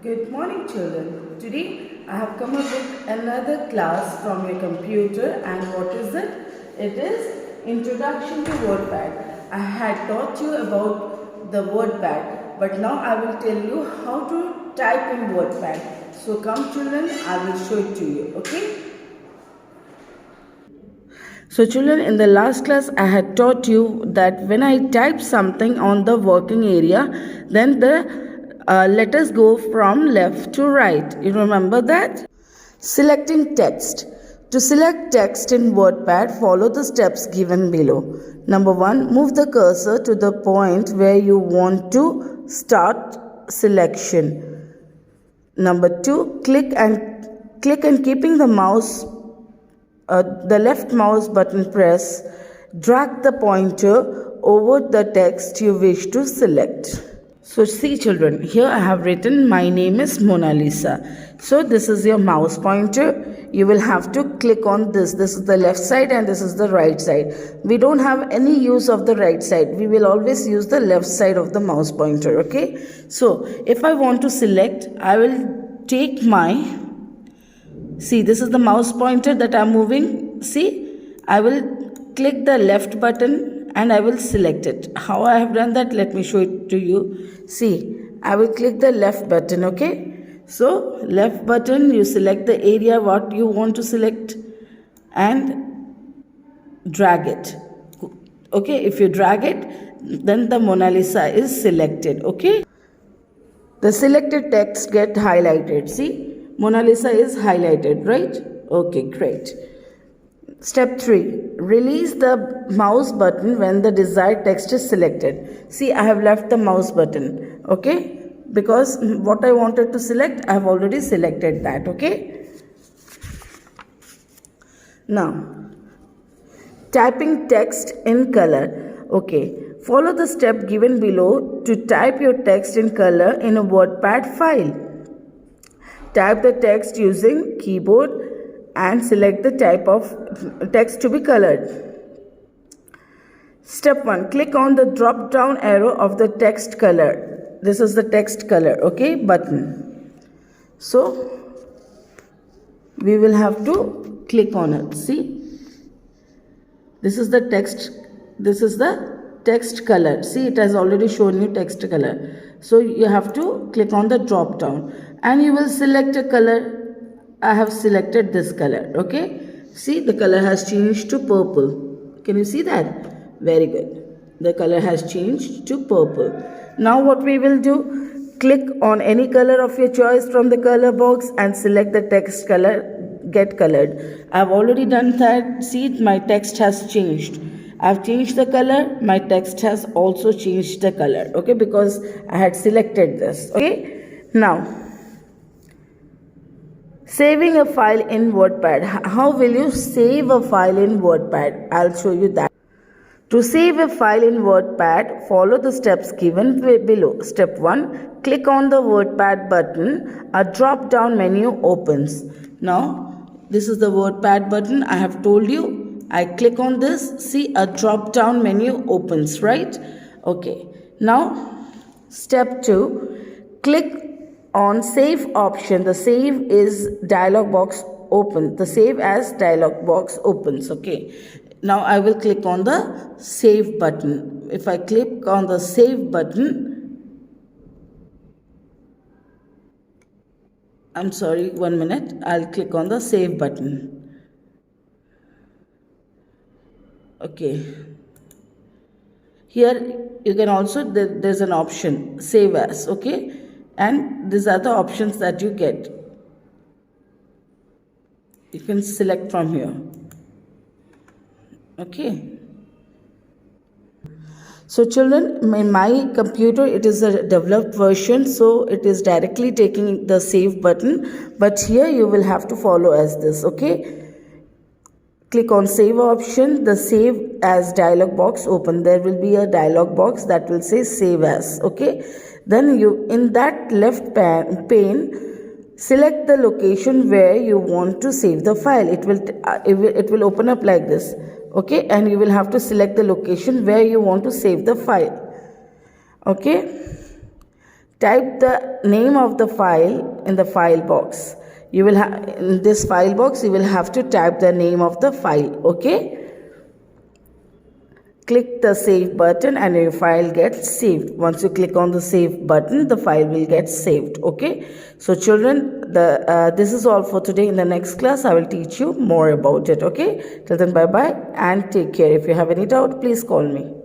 Good morning, children. Today I have come up with another class from your computer, and what is it? It is Introduction to WordPad. I had taught you about the WordPad, but now I will tell you how to type in WordPad. So come, children, I will show it to you, okay? So children, in the last class I had taught you that when I type something on the working area, then the letters go from left to right. You remember that? Selecting text. To select text in WordPad, follow the steps given below. Number 1, move the cursor to the point where you want to start selection. Number 2, click and keeping the mouse the left mouse button press, drag the pointer over the text you wish to select. So see children, here I have written my name is Mona Lisa. So this is your mouse pointer. You will have to click on this. This is the left side and this is the right side. We don't have any use of the right side. We will always use the left side of the mouse pointer. Okay. So if I want to select, I will take my See, this is the mouse pointer that I am moving. See, I will click the left button and I will select it. How I have done that, let me show it to you. See, I will click the left button, okay? So, left button, you select the area what you want to select and drag it. Okay, if you drag it, then the Mona Lisa is selected, okay? The selected text get highlighted, see? Mona Lisa is highlighted, right? Okay, great. Step 3. Release the mouse button when the desired text is selected. See, I have left the mouse button, okay? Because what I wanted to select, I have already selected that, okay? Now, typing text in color. Okay, follow the step given below to type your text in color in a WordPad file. Type the text using keyboard and select the type of text to be colored. Step 1. Click on the drop down arrow of the text color. This is the text color, okay, button. So, we will have to click on it. See, this is the text. This is the text color. See, it has already shown you text color. So you have to click on the drop down and you will select a color. I have selected this color, okay? See, the color has changed to purple. Can you see that? Very good. The color has changed to purple. Now what we will do, click on any color of your choice from the color box and select the text color, get colored. I have already done that. See, my text has changed. I have changed the color, my text has also changed the color, okay, because I had selected this, okay. Now, saving a file in WordPad. How will you save a file in WordPad? I'll show you that. To save a file in WordPad, follow the steps given below. Step 1, click on the WordPad button, a drop down menu opens. Now, this is the WordPad button, I have told you. I click on this, see a drop down menu opens, right? Okay. Now, step 2, click on save option. The save is dialog box open. The save as dialog box opens, okay. Now, I will click on the save button. If I click on the save button, I'm sorry, 1 minute. I'll click on the save button. Okay, here you can also, there's an option save as, okay, and these are the options that you get. You can select from here, okay. So children, in my computer it is a developed version, so it is directly taking the save button, but here you will have to follow as this, okay. Click on save option, the save as dialog box open. There will be a dialog box that will say save as, okay. Then you, in that left pane, select the location where you want to save the file. It will open up like this, okay, and you will have to select the location where you want to save the file, okay. type the name of the file in the file box. You will have in this file box, you will have to type the name of the file. Okay, click the save button and your file gets saved. Once you click on the save button, the file will get saved. Okay, so children, this is all for today. In the next class, I will teach you more about it. Okay, till then, bye bye and take care. If you have any doubt, please call me.